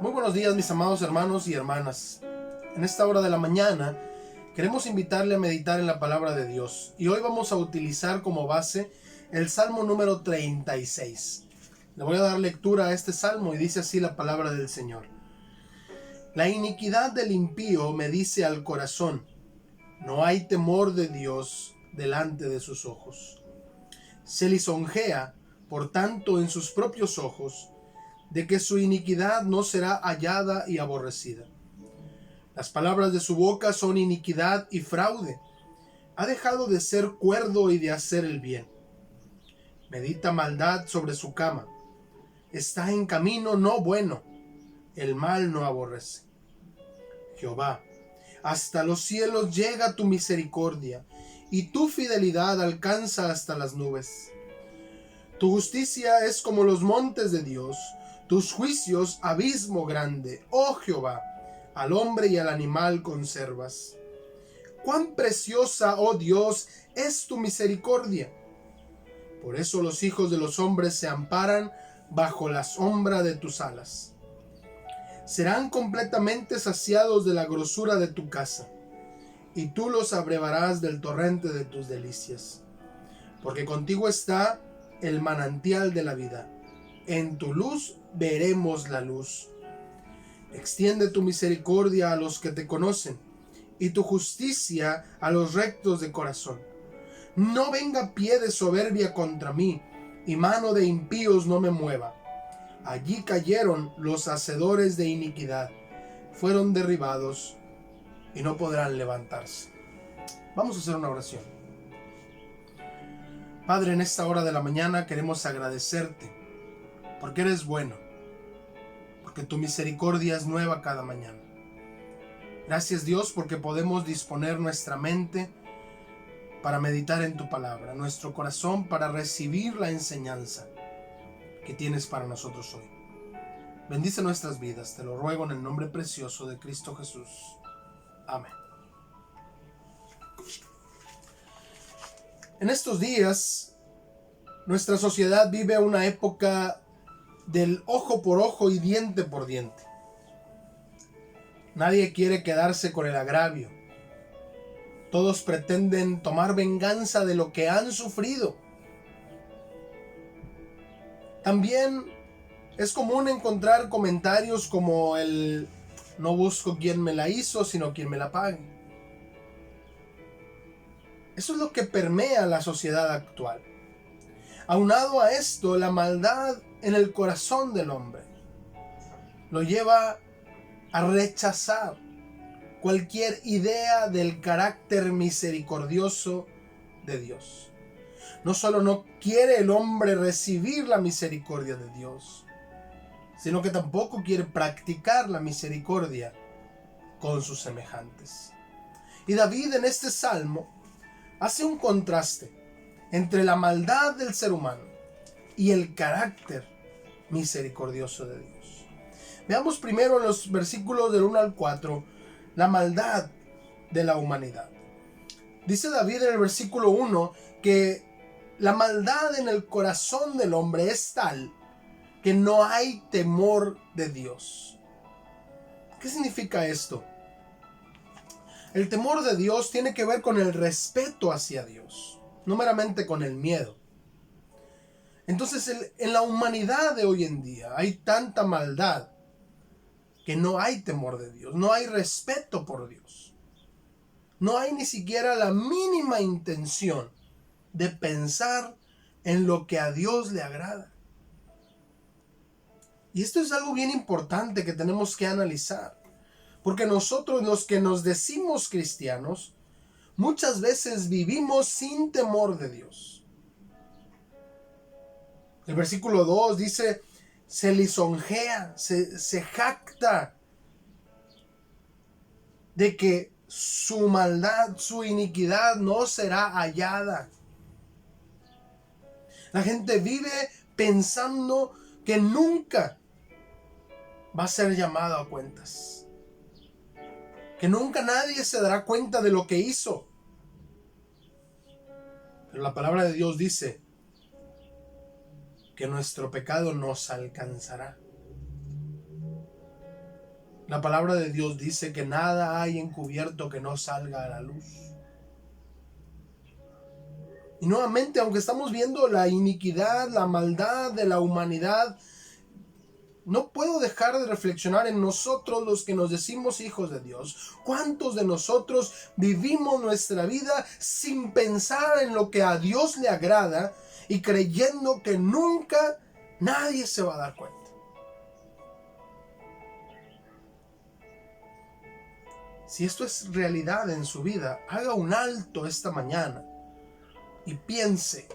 Muy buenos días, mis amados hermanos y hermanas. En esta hora de la mañana queremos invitarle a meditar en la palabra de Dios y hoy vamos a utilizar como base el Salmo número 36. Le voy a dar lectura a este salmo y dice así la palabra del Señor. La iniquidad del impío me dice al corazón, no hay temor de Dios delante de sus ojos. Se lisonjea, por tanto, en sus propios ojos, de que su iniquidad no será hallada y aborrecida. Las palabras de su boca son iniquidad y fraude. Ha dejado de ser cuerdo y de hacer el bien. Medita maldad sobre su cama. Está en camino no bueno. El mal no aborrece. Jehová, hasta los cielos llega tu misericordia, y tu fidelidad alcanza hasta las nubes. Tu justicia es como los montes de Dios, tus juicios abismo grande, oh Jehová, al hombre y al animal conservas. Cuán preciosa, oh Dios, es tu misericordia. Por eso los hijos de los hombres se amparan bajo la sombra de tus alas. Serán completamente saciados de la grosura de tu casa, y tú los abrevarás del torrente de tus delicias. Porque contigo está el manantial de la vida. En tu luz veremos la luz. Extiende tu misericordia a los que te conocen, y tu justicia a los rectos de corazón. No venga pie de soberbia contra mí, y mano de impíos no me mueva. Allí cayeron los hacedores de iniquidad, fueron derribados y no podrán levantarse. Vamos a hacer una oración. Padre, en esta hora de la mañana queremos agradecerte, porque eres bueno, porque tu misericordia es nueva cada mañana. Gracias, Dios, porque podemos disponer nuestra mente para meditar en tu palabra, nuestro corazón para recibir la enseñanza que tienes para nosotros hoy. Bendice nuestras vidas, te lo ruego en el nombre precioso de Cristo Jesús. Amén. En estos días, nuestra sociedad vive una época del ojo por ojo y diente por diente. Nadie quiere quedarse con el agravio. Todos pretenden tomar venganza de lo que han sufrido. También es común encontrar comentarios como el no busco quien me la hizo, sino quien me la pague. Eso es lo que permea la sociedad actual. Aunado a esto, la maldad en el corazón del hombre lo lleva a rechazar cualquier idea del carácter misericordioso de Dios. No solo no quiere el hombre recibir la misericordia de Dios, sino que tampoco quiere practicar la misericordia con sus semejantes. Y David en este salmo hace un contraste entre la maldad del ser humano y el carácter misericordioso de Dios. Veamos primero en los versículos del 1 al 4 la maldad de la humanidad. Dice David en el versículo 1 que la maldad en el corazón del hombre es tal que no hay temor de Dios. ¿Qué significa esto? El temor de Dios tiene que ver con el respeto hacia Dios, no meramente con el miedo. Entonces, en la humanidad de hoy en día hay tanta maldad que no hay temor de Dios, no hay respeto por Dios. No hay ni siquiera la mínima intención de pensar en lo que a Dios le agrada. Y esto es algo bien importante que tenemos que analizar. Porque nosotros, los que nos decimos cristianos, muchas veces vivimos sin temor de Dios. El versículo 2 dice, se lisonjea, se jacta de que su maldad, su iniquidad no será hallada. La gente vive pensando que nunca va a ser llamado a cuentas. Que nunca nadie se dará cuenta de lo que hizo. Pero la palabra de Dios dice que nuestro pecado nos alcanzará. La palabra de Dios dice que nada hay encubierto que no salga a la luz. Y nuevamente, aunque estamos viendo la iniquidad, la maldad de la humanidad, no puedo dejar de reflexionar en nosotros los que nos decimos hijos de Dios. ¿Cuántos de nosotros vivimos nuestra vida sin pensar en lo que a Dios le agrada y creyendo que nunca nadie se va a dar cuenta? Si esto es realidad en su vida, haga un alto esta mañana y piense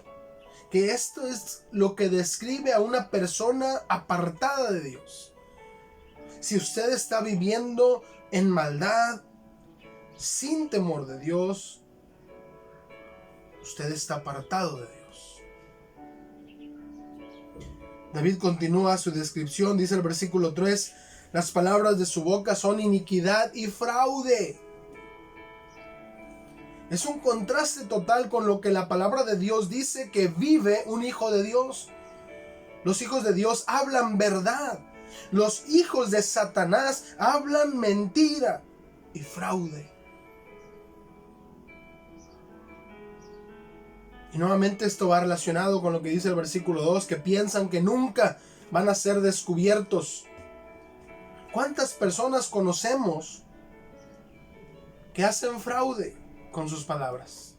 que esto es lo que describe a una persona apartada de Dios. Si usted está viviendo en maldad, sin temor de Dios, usted está apartado de Dios. David continúa su descripción, dice el versículo 3, las palabras de su boca son iniquidad y fraude. Es un contraste total con lo que la palabra de Dios dice que vive un hijo de Dios. Los hijos de Dios hablan verdad. Los hijos de Satanás hablan mentira y fraude. Y nuevamente esto va relacionado con lo que dice el versículo 2, que piensan que nunca van a ser descubiertos. ¿Cuántas personas conocemos que hacen fraude con sus palabras?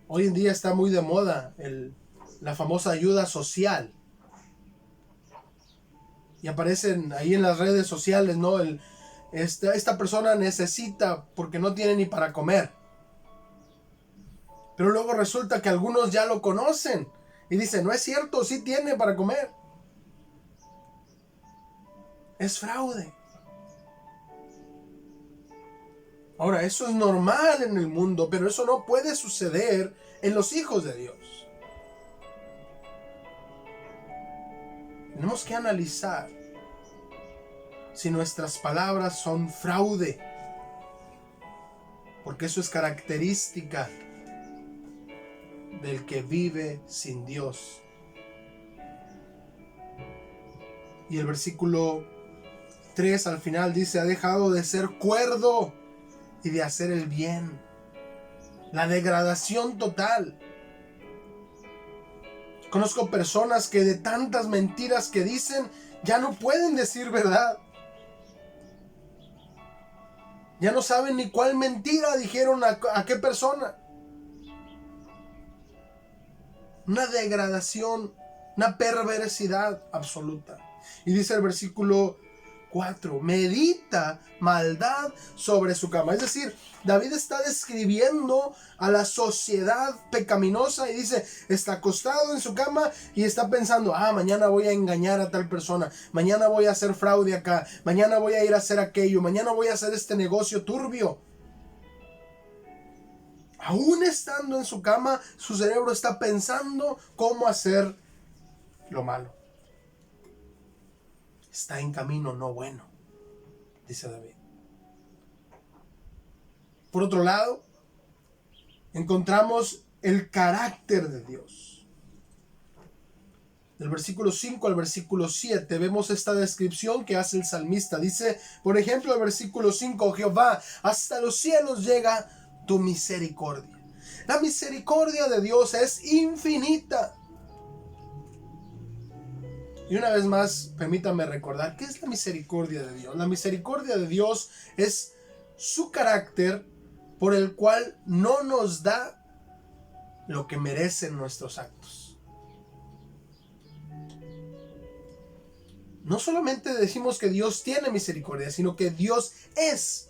Hoy en día está muy de moda la famosa ayuda social. Y aparecen ahí en las redes sociales, ¿no? Esta persona necesita porque no tiene ni para comer. Pero luego resulta que algunos ya lo conocen y dicen, no es cierto, sí tiene para comer. Es fraude. Ahora, eso es normal en el mundo, pero eso no puede suceder en los hijos de Dios. Tenemos que analizar si nuestras palabras son fraude, porque eso es característica del que vive sin Dios. Y el versículo 3 al final dice, ha dejado de ser cuerdo y de hacer el bien. La degradación total. Conozco personas que de tantas mentiras que dicen, ya no pueden decir verdad. Ya no saben ni cuál mentira dijeron a qué persona. Una degradación, una perversidad absoluta. Y dice el versículo 4, medita maldad sobre su cama. Es decir, David está describiendo a la sociedad pecaminosa y dice, está acostado en su cama y está pensando, mañana voy a engañar a tal persona, mañana voy a hacer fraude acá, mañana voy a ir a hacer aquello, mañana voy a hacer este negocio turbio. Aún estando en su cama, su cerebro está pensando cómo hacer lo malo. Está en camino no bueno, dice David. Por otro lado, encontramos el carácter de Dios. Del versículo 5 al versículo 7 vemos esta descripción que hace el salmista. Dice, por ejemplo, el versículo 5, Jehová, hasta los cielos llega tu misericordia. La misericordia de Dios es infinita. Y una vez más, permítame recordar, ¿qué es la misericordia de Dios? La misericordia de Dios es su carácter por el cual no nos da lo que merecen nuestros actos. No solamente decimos que Dios tiene misericordia, sino que Dios es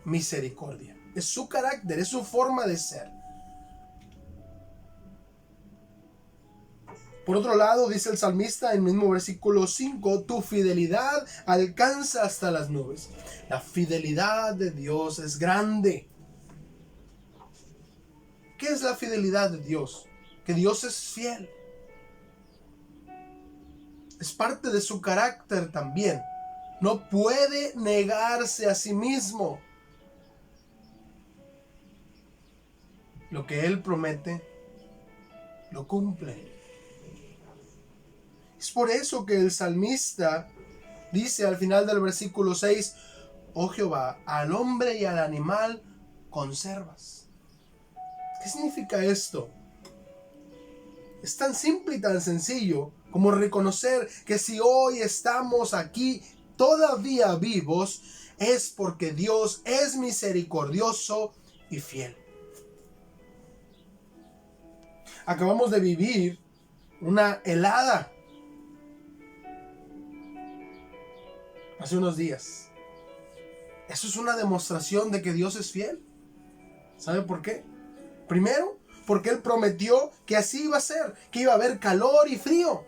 misericordia. Es su carácter, es su forma de ser. Por otro lado, dice el salmista en el mismo versículo 5, tu fidelidad alcanza hasta las nubes. La fidelidad de Dios es grande. ¿Qué es la fidelidad de Dios? Que Dios es fiel. Es parte de su carácter también. No puede negarse a sí mismo. Lo que Él promete, lo cumple. Es por eso que el salmista Dice al final del versículo 6, oh Jehová, al hombre y al animal conservas. ¿Qué significa esto? Es tan simple y tan sencillo como reconocer que si hoy estamos aquí todavía vivos, es porque Dios es misericordioso y fiel. Acabamos de vivir una helada hace unos días. Eso es una demostración de que Dios es fiel. ¿Sabe por qué? Primero, porque Él prometió que así iba a ser, que iba a haber calor y frío.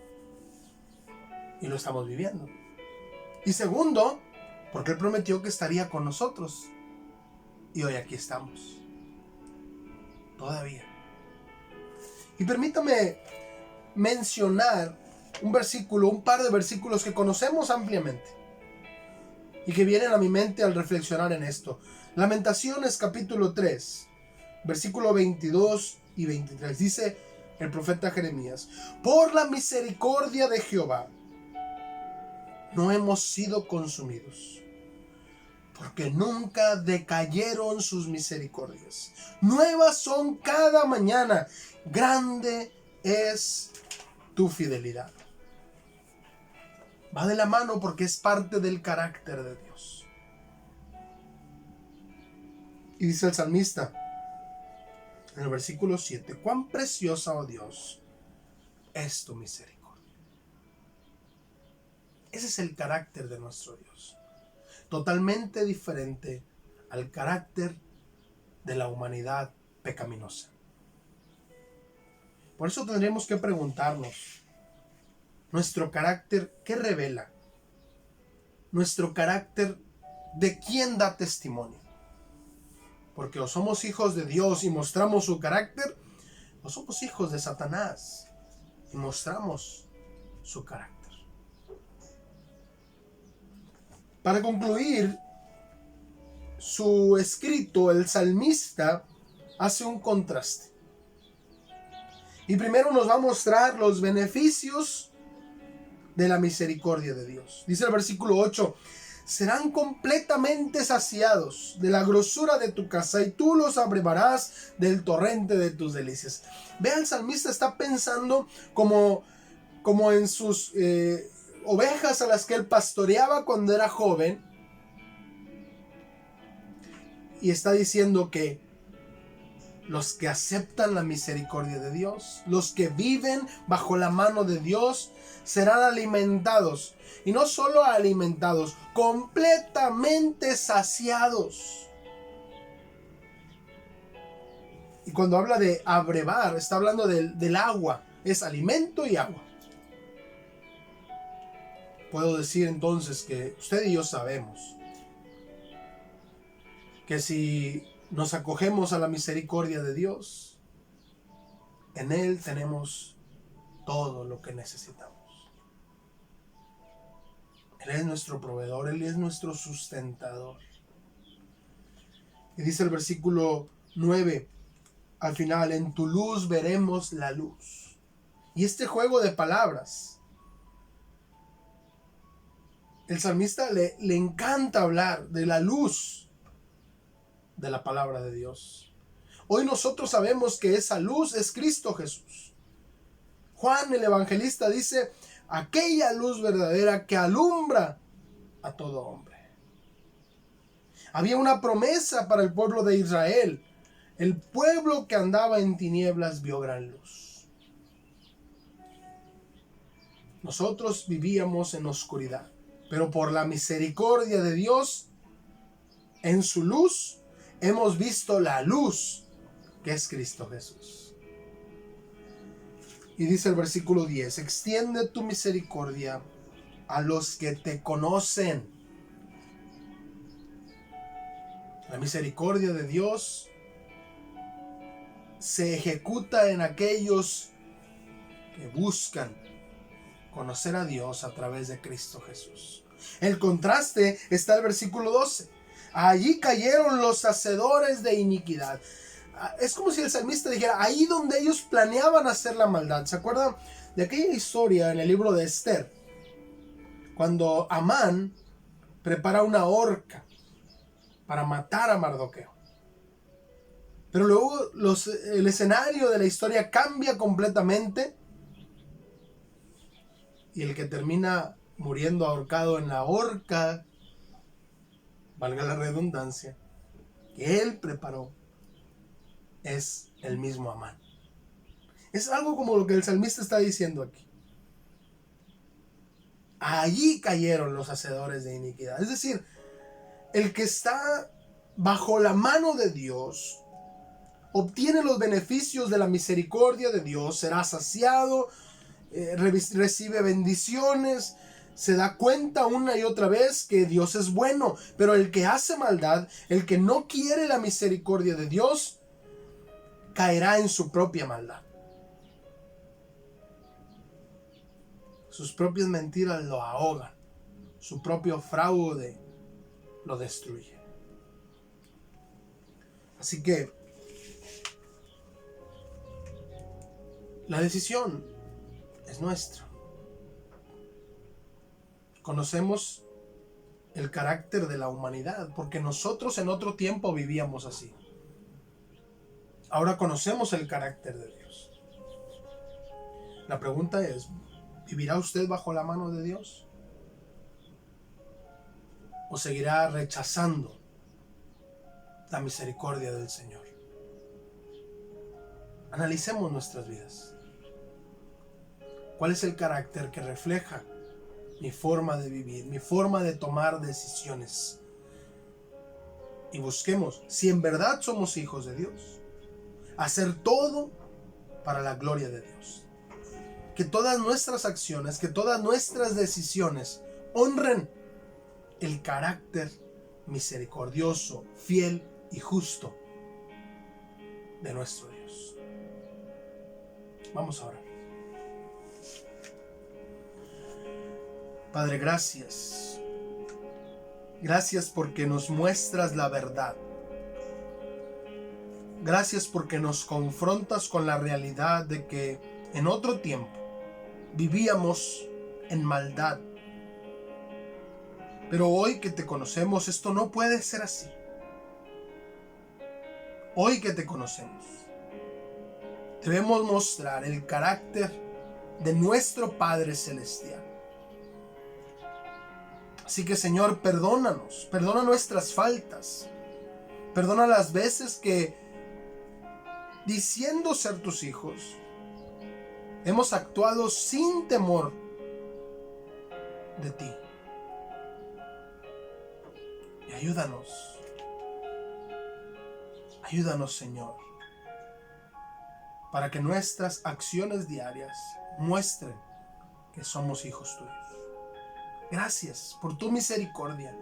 Y lo estamos viviendo. Y segundo, porque Él prometió que estaría con nosotros. Y hoy aquí estamos. Todavía. Y permítame mencionar un par de versículos que conocemos ampliamente y que vienen a mi mente al reflexionar en esto. Lamentaciones capítulo 3, versículo 22 y 23. Dice el profeta Jeremías: por la misericordia de Jehová no hemos sido consumidos, porque nunca decayeron sus misericordias. Nuevas son cada mañana, grande es tu fidelidad. Va de la mano porque es parte del carácter de Dios. Y dice el salmista en el versículo 7, cuán preciosa, oh Dios, es tu misericordia. Ese es el carácter de nuestro Dios. Totalmente diferente al carácter de la humanidad pecaminosa. Por eso tendremos que preguntarnos, nuestro carácter, ¿qué revela? Nuestro carácter, ¿de quién da testimonio? Porque o somos hijos de Dios y mostramos su carácter, o somos hijos de Satanás y mostramos su carácter. Para concluir su escrito, el salmista hace un contraste. Y primero nos va a mostrar los beneficios de la misericordia de Dios. Dice el versículo 8, serán completamente saciados de la grosura de tu casa y tú los abrevarás del torrente de tus delicias. Vea, el salmista está pensando como en sus ovejas a las que él pastoreaba cuando era joven. Y está diciendo que los que aceptan la misericordia de Dios, los que viven bajo la mano de Dios, serán alimentados. Y no solo alimentados, completamente saciados. Y cuando habla de abrevar, está hablando del agua. Es alimento y agua. Puedo decir entonces que usted y yo sabemos que si nos acogemos a la misericordia de Dios, en Él tenemos todo lo que necesitamos. Él es nuestro proveedor, Él es nuestro sustentador. Y dice el versículo 9, al final, en tu luz veremos la luz. Y este juego de palabras, el salmista le encanta hablar de la luz de la palabra de Dios. Hoy nosotros sabemos que esa luz es Cristo Jesús. Juan el evangelista dice, aquella luz verdadera que alumbra a todo hombre. Había una promesa para el pueblo de Israel. El pueblo que andaba en tinieblas vio gran luz. Nosotros vivíamos en oscuridad, pero por la misericordia de Dios, en su luz, hemos visto la luz que es Cristo Jesús. Y dice el versículo 10, extiende tu misericordia a los que te conocen. La misericordia de Dios se ejecuta en aquellos que buscan conocer a Dios a través de Cristo Jesús. El contraste está en el versículo 12. Allí cayeron los hacedores de iniquidad. Es como si el salmista dijera, ahí donde ellos planeaban hacer la maldad. ¿Se acuerdan de aquella historia en el libro de Esther? cuando Amán prepara una horca para matar a Mardoqueo. Pero luego el escenario de la historia cambia completamente y el que termina muriendo ahorcado en la horca, valga la redundancia, que él preparó, es el mismo Amán. Es algo como lo que el salmista está diciendo aquí. Allí cayeron los hacedores de iniquidad. Es decir, el que está bajo la mano de Dios obtiene los beneficios de la misericordia de Dios, será saciado, recibe bendiciones, se da cuenta una y otra vez que Dios es bueno. Pero el que hace maldad, el que no quiere la misericordia de Dios, caerá en su propia maldad. Sus propias mentiras lo ahogan, su propio fraude lo destruye. Así que la decisión es nuestra. Conocemos el carácter de la humanidad, porque nosotros en otro tiempo vivíamos así. Ahora conocemos el carácter de Dios. La pregunta es, ¿vivirá usted bajo la mano de Dios? ¿O seguirá rechazando la misericordia del Señor? Analicemos nuestras vidas. ¿Cuál es el carácter que refleja mi forma de vivir, mi forma de tomar decisiones? Y busquemos, si en verdad somos hijos de Dios, hacer todo para la gloria de Dios. Que todas nuestras acciones, que todas nuestras decisiones honren el carácter misericordioso, fiel y justo de nuestro Dios. Vamos a orar. Padre, gracias. Gracias porque nos muestras la verdad. Gracias porque nos confrontas con la realidad de que en otro tiempo vivíamos en maldad. Pero hoy que te conocemos, esto no puede ser así. Hoy que te conocemos, debemos mostrar el carácter de nuestro Padre Celestial. Así que, Señor, perdónanos, perdona nuestras faltas, perdona las veces que, diciendo ser tus hijos, hemos actuado sin temor de ti. Y ayúdanos, Señor, para que nuestras acciones diarias muestren que somos hijos tuyos. Gracias por tu misericordia.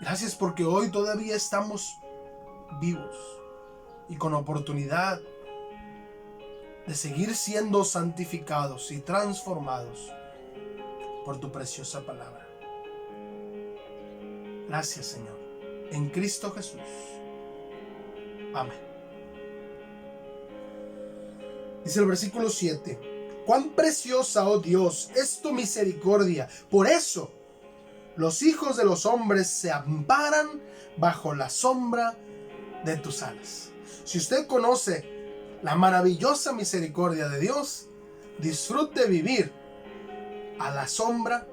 Gracias porque hoy todavía estamos vivos y con oportunidad de seguir siendo santificados y transformados por tu preciosa palabra. Gracias, Señor. En Cristo Jesús. Amén. Dice el versículo 7. Cuán preciosa, oh Dios, es tu misericordia. Por eso los hijos de los hombres se amparan bajo la sombra de tus alas. Si usted conoce la maravillosa misericordia de Dios, disfrute vivir a la sombra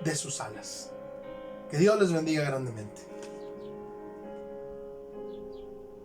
de sus alas. Que Dios les bendiga grandemente.